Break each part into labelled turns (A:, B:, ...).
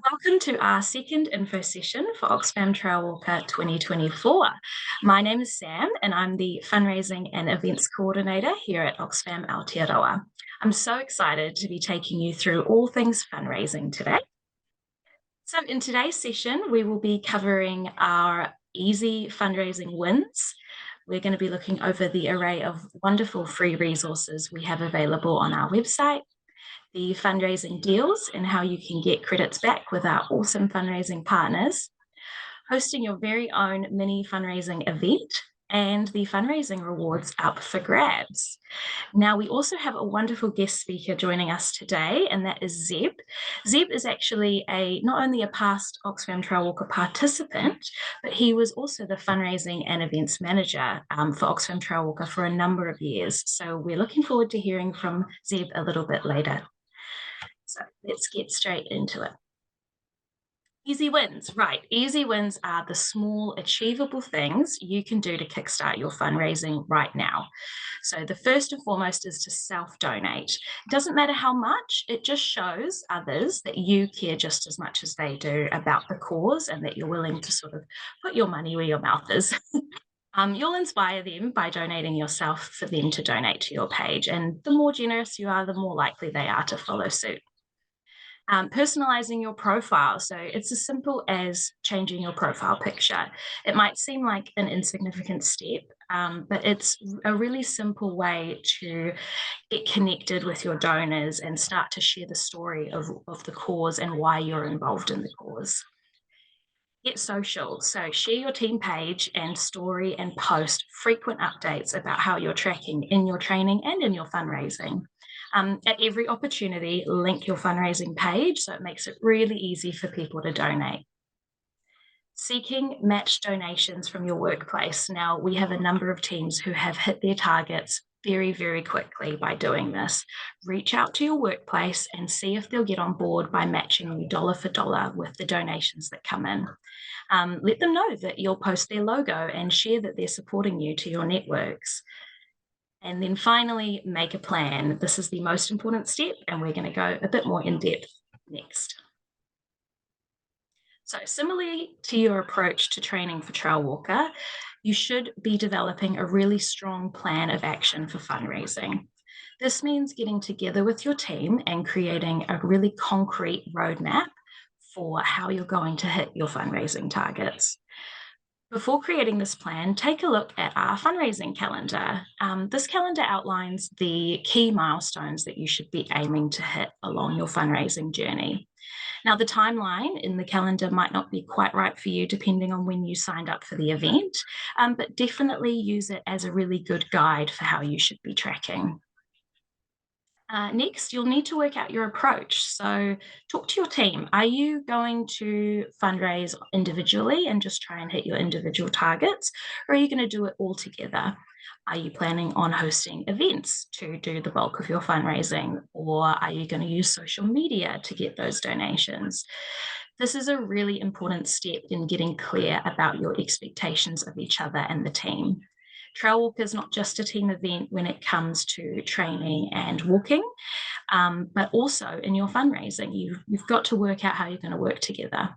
A: Welcome to our second info session for Oxfam Trailwalker 2024. My name is Sam and I'm the Fundraising and Events Coordinator here at Oxfam Aotearoa. I'm so excited to be taking you through all things fundraising today. So in today's session, we will be covering our easy fundraising wins. We're going to be looking over the array of wonderful free resources we have available on our website, the fundraising deals and how you can get credits back with our awesome fundraising partners, hosting your very own mini fundraising event, and the fundraising rewards up for grabs. Now, we also have a wonderful guest speaker joining us today, and that is Zeb. Zeb is actually not only a past Oxfam Trailwalker participant, but he was also the fundraising and events manager for Oxfam Trailwalker for a number of years. So we're looking forward to hearing from Zeb a little bit later. So let's get straight into it. Easy wins, right. Easy wins are the small, achievable things you can do to kickstart your fundraising right now. So the first and foremost is to self-donate. It doesn't matter how much, it just shows others that you care just as much as they do about the cause and that you're willing to sort of put your money where your mouth is. You'll inspire them by donating yourself for them to donate to your page. And the more generous you are, the more likely they are to follow suit. Personalizing your profile. So it's as simple as changing your profile picture. It might seem like an insignificant step, but it's a really simple way to get connected with your donors and start to share the story of the cause and why you're involved in the cause. Get social. So share your team page and story and post frequent updates about how you're tracking in your training and in your fundraising. At every opportunity, link your fundraising page so it makes it really easy for people to donate. Seeking matched donations from your workplace. Now, we have a number of teams who have hit their targets very, very quickly by doing this. Reach out to your workplace and see if they'll get on board by matching you dollar for dollar with the donations that come in. Let them know that you'll post their logo and share that they're supporting you to your networks. And then finally, make a plan. This is the most important step, and we're going to go a bit more in depth next. So similarly to your approach to training for Trailwalker, you should be developing a really strong plan of action for fundraising. This means getting together with your team and creating a really concrete roadmap for how you're going to hit your fundraising targets. Before creating this plan, take a look at our fundraising calendar. This calendar outlines the key milestones that you should be aiming to hit along your fundraising journey. Now, the timeline in the calendar might not be quite right for you depending on when you signed up for the event, but definitely use it as a really good guide for how you should be tracking. Next, you'll need to work out your approach. So talk to your team. Are you going to fundraise individually and just try and hit your individual targets? Or are you going to do it all together? Are you planning on hosting events to do the bulk of your fundraising? Or are you going to use social media to get those donations? This is a really important step in getting clear about your expectations of each other and the team. Trailwalker is not just a team event when it comes to training and walking, but also in your fundraising. You've got to work out how you're going to work together.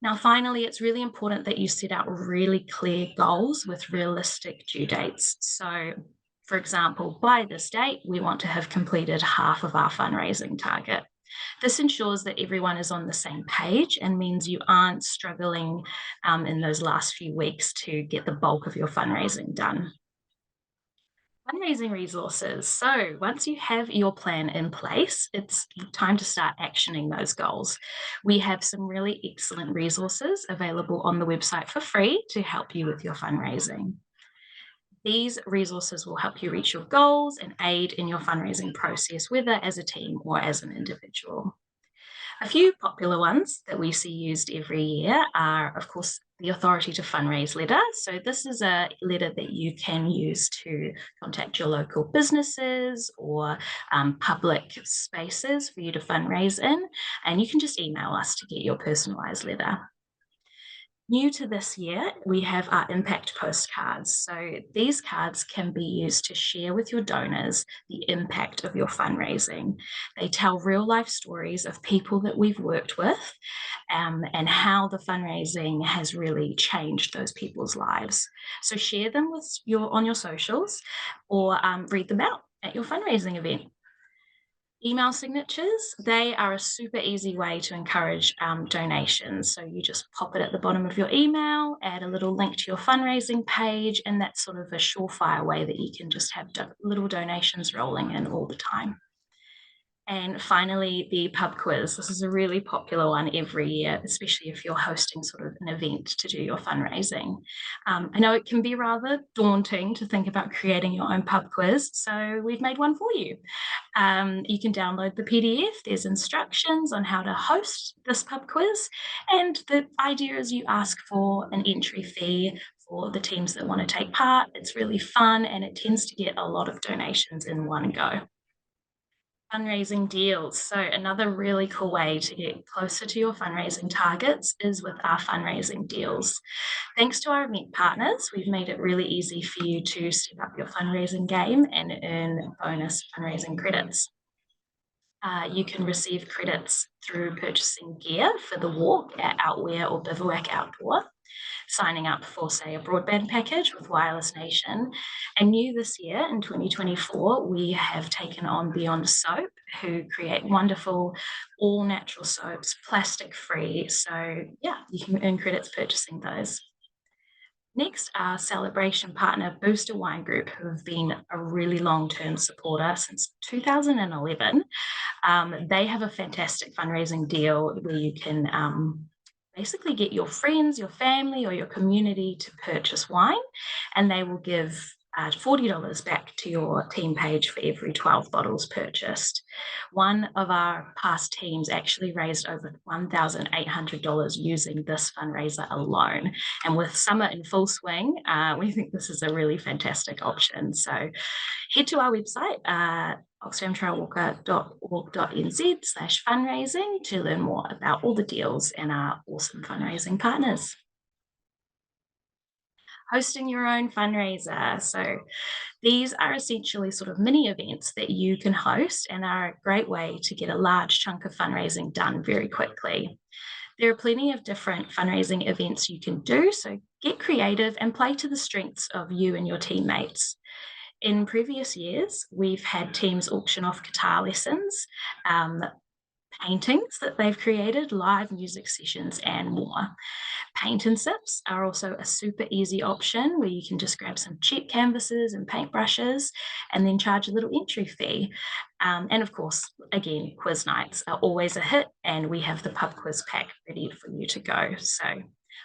A: Now, finally, it's really important that you set out really clear goals with realistic due dates. So, for example, by this date, we want to have completed half of our fundraising target. This ensures that everyone is on the same page and means you aren't struggling in those last few weeks to get the bulk of your fundraising done. Fundraising resources. So once you have your plan in place, it's time to start actioning those goals. We have some really excellent resources available on the website for free to help you with your fundraising. These resources will help you reach your goals and aid in your fundraising process, whether as a team or as an individual. A few popular ones that we see used every year are, of course, the Authority to Fundraise letter. So this is a letter that you can use to contact your local businesses or public spaces for you to fundraise in, and you can just email us to get your personalised letter. New to this year, we have our impact postcards. So these cards can be used to share with your donors the impact of your fundraising. They tell real life stories of people that we've worked with, and how the fundraising has really changed those people's lives. So share them with on your socials, or read them out at your fundraising event. Email signatures, they are a super easy way to encourage donations. So you just pop it at the bottom of your email, add a little link to your fundraising page, and that's sort of a surefire way that you can just have little donations rolling in all the time. And finally, the pub quiz. This is a really popular one every year, especially if you're hosting sort of an event to do your fundraising. I know it can be rather daunting to think about creating your own pub quiz, so we've made one for you. You can download the PDF. There's instructions on how to host this pub quiz, and the idea is you ask for an entry fee for the teams that want to take part. It's really fun, and it tends to get a lot of donations in one go. Fundraising deals. So another really cool way to get closer to your fundraising targets is with our fundraising deals. Thanks to our event partners, we've made it really easy for you to step up your fundraising game and earn bonus fundraising credits. You can receive credits through purchasing gear for the walk at Outwear or Bivouac Outdoor, signing up for, say, a broadband package with Wireless Nation. And new this year, in 2024, we have taken on Beyond Soap, who create wonderful, all natural soaps, plastic free. So, yeah, you can earn credits purchasing those. Next, our celebration partner, Booster Wine Group, who have been a really long-term supporter since 2011. They have a fantastic fundraising deal where you can basically get your friends, your family, or your community to purchase wine, and they will give $40 back to your team page for every 12 bottles purchased. One of our past teams actually raised over $1,800 using this fundraiser alone. And with summer in full swing, we think this is a really fantastic option. So head to our website, oxfamtrailwalker.org.nz/fundraising to learn more about all the deals and our awesome fundraising partners. Hosting your own fundraiser. So these are essentially sort of mini events that you can host and are a great way to get a large chunk of fundraising done very quickly. There are plenty of different fundraising events you can do, so get creative and play to the strengths of you and your teammates. In previous years, we've had teams auction off guitar lessons, paintings that they've created, live music sessions, and more. Paint and sips are also a super easy option where you can just grab some cheap canvases and paintbrushes and then charge a little entry fee. And of course, again, quiz nights are always a hit, and we have the pub quiz pack ready for you to go. So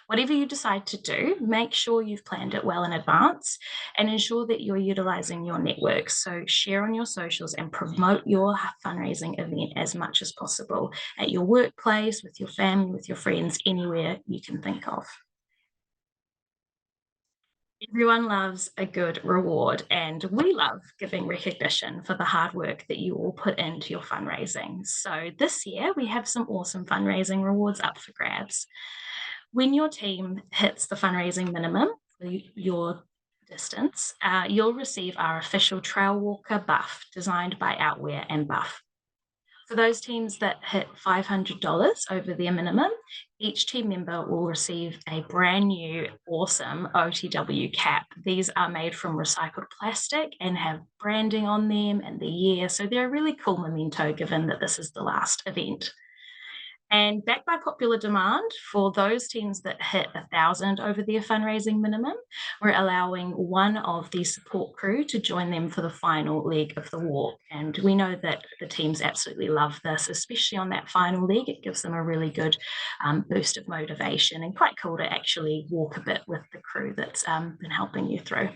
A: whatever you decide to do, make sure you've planned it well in advance and ensure that you're utilizing your network. So share on your socials and promote your fundraising event as much as possible at your workplace, with your family, with your friends, anywhere you can think of. Everyone loves a good reward, and we love giving recognition for the hard work that you all put into your fundraising. So this year we have some awesome fundraising rewards up for grabs. When your team hits the fundraising minimum for your distance, you'll receive our official Trailwalker buff designed by Outwear and Buff. For those teams that hit $500 over their minimum, each team member will receive a brand new, awesome OTW cap. These are made from recycled plastic and have branding on them and the year. So they're a really cool memento given that this is the last event. And backed by popular demand, for those teams that hit 1,000 over their fundraising minimum, we're allowing one of the support crew to join them for the final leg of the walk. And we know that the teams absolutely love this, especially on that final leg. It gives them a really good boost of motivation, and quite cool to actually walk a bit with the crew that's been helping you through.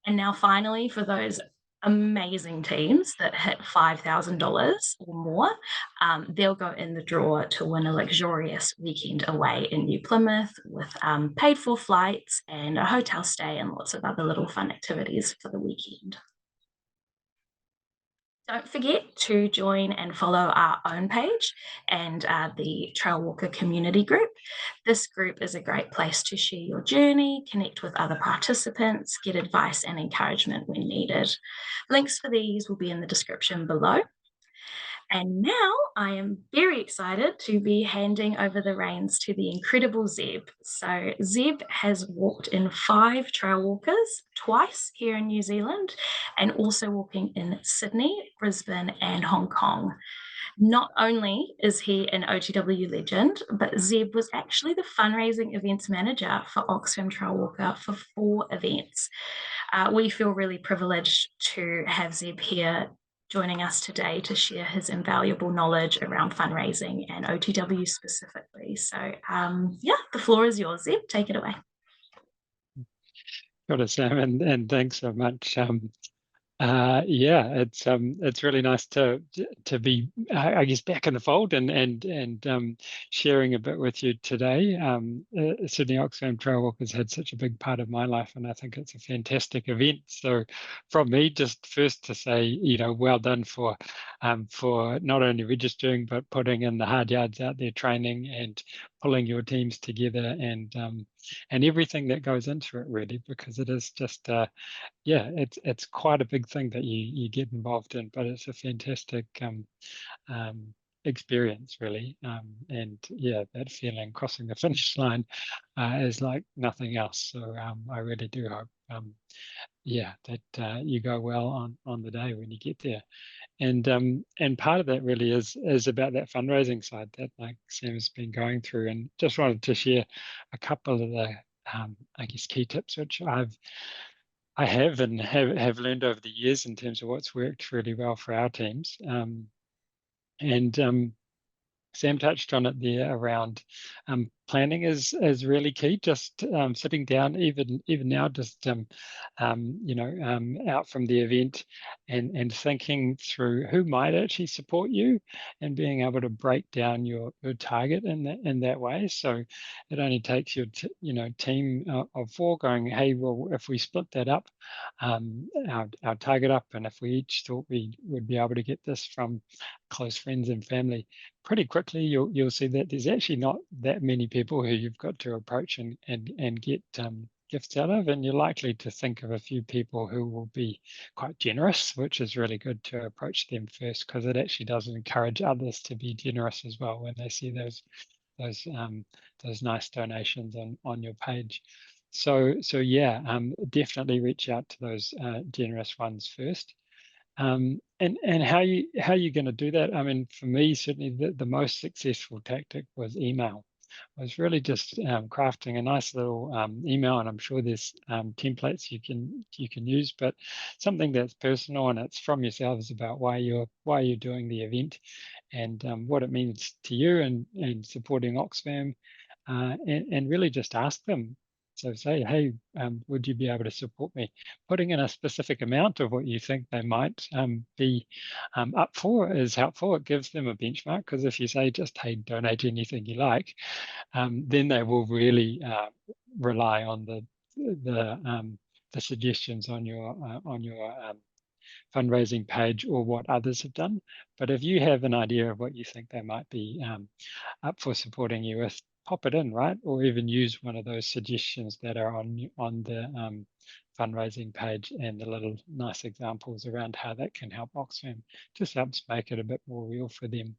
A: And now finally, for those amazing teams that hit $5,000 or more, they'll go in the draw to win a luxurious weekend away in New Plymouth with paid for flights and a hotel stay and lots of other little fun activities for the weekend. Don't forget to join and follow our own page and the Trailwalker community group. This group is a great place to share your journey, connect with other participants, get advice and encouragement when needed. Links for these will be in the description below. And now I am very excited to be handing over the reins to the incredible Zeb. So Zeb has walked in 5 trail walkers, twice here in New Zealand, and also walking in Sydney, Brisbane, and Hong Kong. Not only is he an OTW legend, but Zeb was actually the fundraising events manager for Oxfam Trailwalker for 4 events. We feel really privileged to have Zeb here joining us today to share his invaluable knowledge around fundraising and OTW specifically. So yeah, the floor is yours, Zeb. Take it away.
B: Got it, Sam, and thanks so much. Yeah, it's really nice to be, I guess, back in the fold and sharing a bit with you today. Sydney Oxfam Trailwalk has had such a big part of my life, and I think it's a fantastic event. So, from me, just first to say, well done for not only registering but putting in the hard yards out there, training and pulling your teams together, and everything that goes into it, really, because it is just yeah, it's quite a big thing that you get involved in, but it's a fantastic experience, really. And yeah, that feeling crossing the finish line is like nothing else. So I really do hope, yeah, that you go well on the day when you get there. And part of that really is about that fundraising side that like Sam's been going through, and just wanted to share a couple of the I guess key tips which I have and have learned over the years in terms of what's worked really well for our teams. And Sam touched on it there around planning is really key. Just sitting down, even now, just out from the event and thinking through who might actually support you, and being able to break down your target in that way. So it only takes your team of 4 going, hey, well, if we split that up, our target up, and if we each thought we would be able to get this from close friends and family, pretty quickly you'll see that there's actually not that many people who you've got to approach and get gifts out of, and you're likely to think of a few people who will be quite generous, which is really good to approach them first, because it actually does encourage others to be generous as well when they see those nice donations on your page. So yeah, definitely reach out to those generous ones first. And how you going to do that? I mean, for me, certainly the most successful tactic was email. Was really just crafting a nice little email, and I'm sure there's templates you can use, but something that's personal and it's from yourselves about why you're doing the event, and what it means to you, and supporting Oxfam, and really just ask them. So say, hey, would you be able to support me? Putting in a specific amount of what you think they might be up for is helpful. It gives them a benchmark, because if you say just, hey, donate anything you like, then they will really rely on the suggestions on your fundraising page or what others have done. But if you have an idea of what you think they might be up for supporting you with, pop it in, right? Or even use one of those suggestions that are on the fundraising page, and the little nice examples around how that can help Oxfam. Just helps make it a bit more real for them.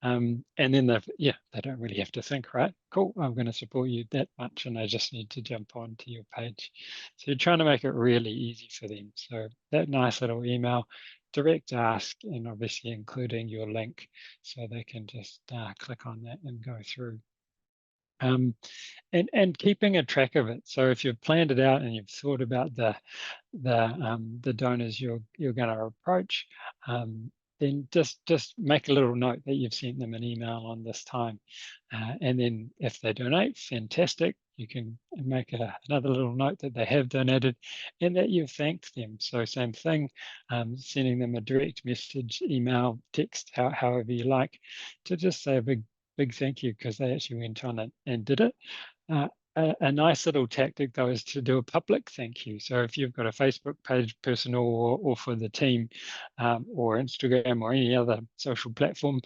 B: And then they don't really have to think, right? Cool, I'm going to support you that much, and I just need to jump onto your page. So you're trying to make it really easy for them. So that nice little email, direct ask, and obviously including your link, so they can just click on that and go through. And keeping a track of it. So if you've planned it out and you've thought about the donors you're going to approach, then just make a little note that you've sent them an email on this time, and then if they donate, fantastic. You can make another little note that they have donated and that you've thanked them. So same thing, sending them a direct message, email, text, however you like, to just say a big thank you, because they actually went on and did it. a nice little tactic though is to do a public thank you. So if you've got a Facebook page, personal or for the team, or Instagram or any other social platform,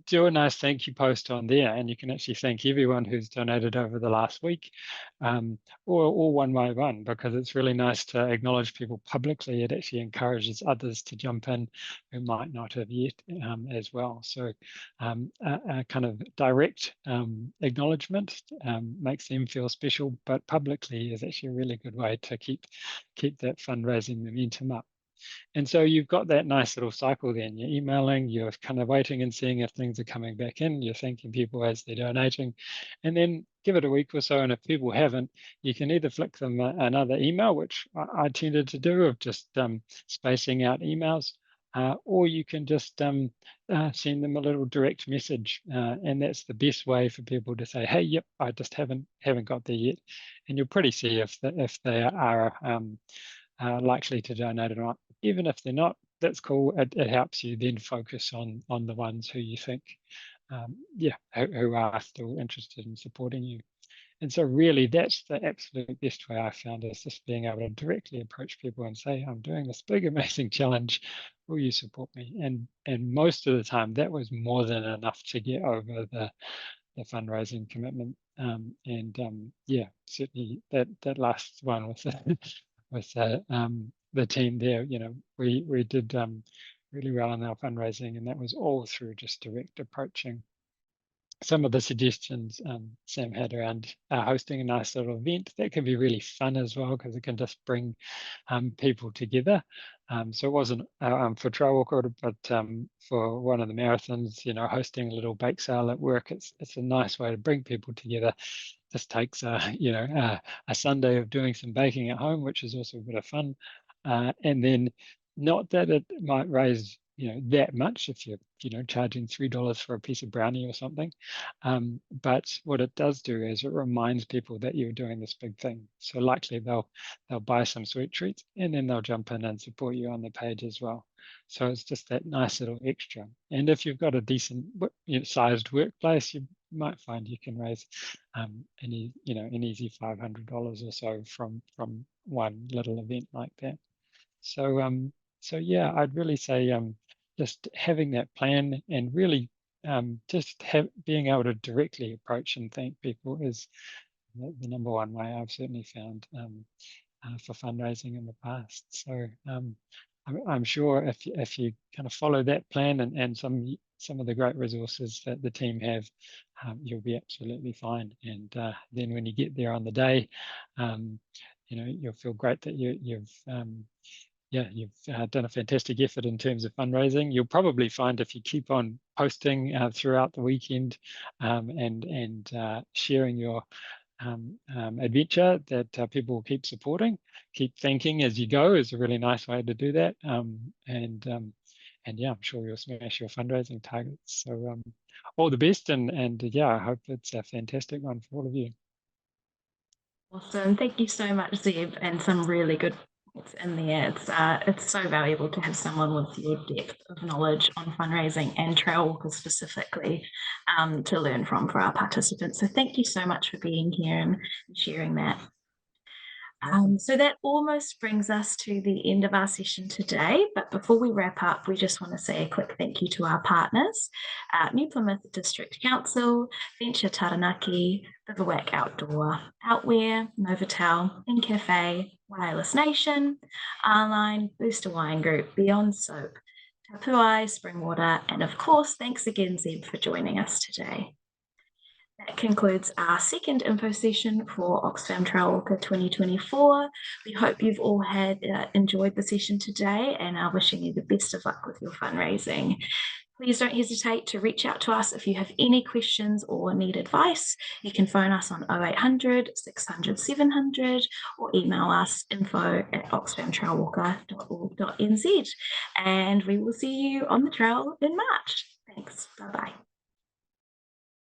B: do a nice thank you post on there, and you can actually thank everyone who's donated over the last week, or one by one, because it's really nice to acknowledge people publicly. It actually encourages others to jump in who might not have yet, as well. So a kind of direct acknowledgement makes them feel special, but publicly is actually a really good way to keep that fundraising momentum up. And so you've got that nice little cycle then. You're emailing, you're kind of waiting and seeing if things are coming back in, you're thanking people as they're donating, and then give it a week or so. And if people haven't, you can either flick them another email, which I tended to do, of just spacing out emails, or you can just send them a little direct message, and that's the best way for people to say, "Hey, yep, I just haven't got there yet," and you'll pretty see if they are likely to donate or not. Even if they're not, that's cool. It helps you then focus on the ones who you think, who are still interested in supporting you. And so really that's the absolute best way I found, is just being able to directly approach people and say, I'm doing this big, amazing challenge. Will you support me? And most of the time that was more than enough to get over the fundraising commitment. Yeah, certainly that last one with with the team there, we did really well in our fundraising, and that was all through just direct approaching. Some of the suggestions Sam had around hosting a nice little event that can be really fun as well, because it can just bring people together. So it wasn't for Trailwalker, but for one of the marathons, hosting a little bake sale at work, it's a nice way to bring people together. This takes a Sunday of doing some baking at home, which is also a bit of fun, and then not that it might raise that much if you're charging $3 for a piece of brownie or something, but what it does do is it reminds people that you're doing this big thing. So likely they'll buy some sweet treats, and then they'll jump in and support you on the page as well. So it's just that nice little extra. And if you've got a decent sized workplace, you might find you can raise an easy $500 or so from one little event like that. So yeah, I'd really say just having that plan, and really just being able to directly approach and thank people is the number one way I've certainly found for fundraising in the past. So I'm sure if you kind of follow that plan and some of the great resources that the team have, you'll be absolutely fine. And then when you get there on the day, you'll feel great that you've done a fantastic effort in terms of fundraising. You'll probably find if you keep on posting throughout the weekend and sharing your adventure, that people will keep supporting. Keep thanking as you go is a really nice way to do that. And yeah, I'm sure you'll smash your fundraising targets. So all the best, and yeah, I hope it's a fantastic one for all of you.
A: Awesome. Thank you so much, Zeb, and some really good points in there. It's so valuable to have someone with your depth of knowledge on fundraising and Trailwalker specifically to learn from for our participants. So thank you so much for being here and sharing that. So that almost brings us to the end of our session today. But before we wrap up, we just want to say a quick thank you to our partners, New Plymouth District Council, Venture Taranaki, Bivouac Outdoor, Outwear, Novotel, In Cafe, Wireless Nation, R-Line, Booster Wine Group, Beyond Soap, Tapuai, Springwater, and of course, thanks again, Zeb, for joining us today. That concludes our second info session for Oxfam Trailwalker 2024. We hope you've all enjoyed the session today, and are wishing you the best of luck with your fundraising. Please don't hesitate to reach out to us if you have any questions or need advice. You can phone us on 0800 600 700 or email us info@oxfamtrailwalker.org.nz. And we will see you on the trail in March. Thanks. Bye-bye.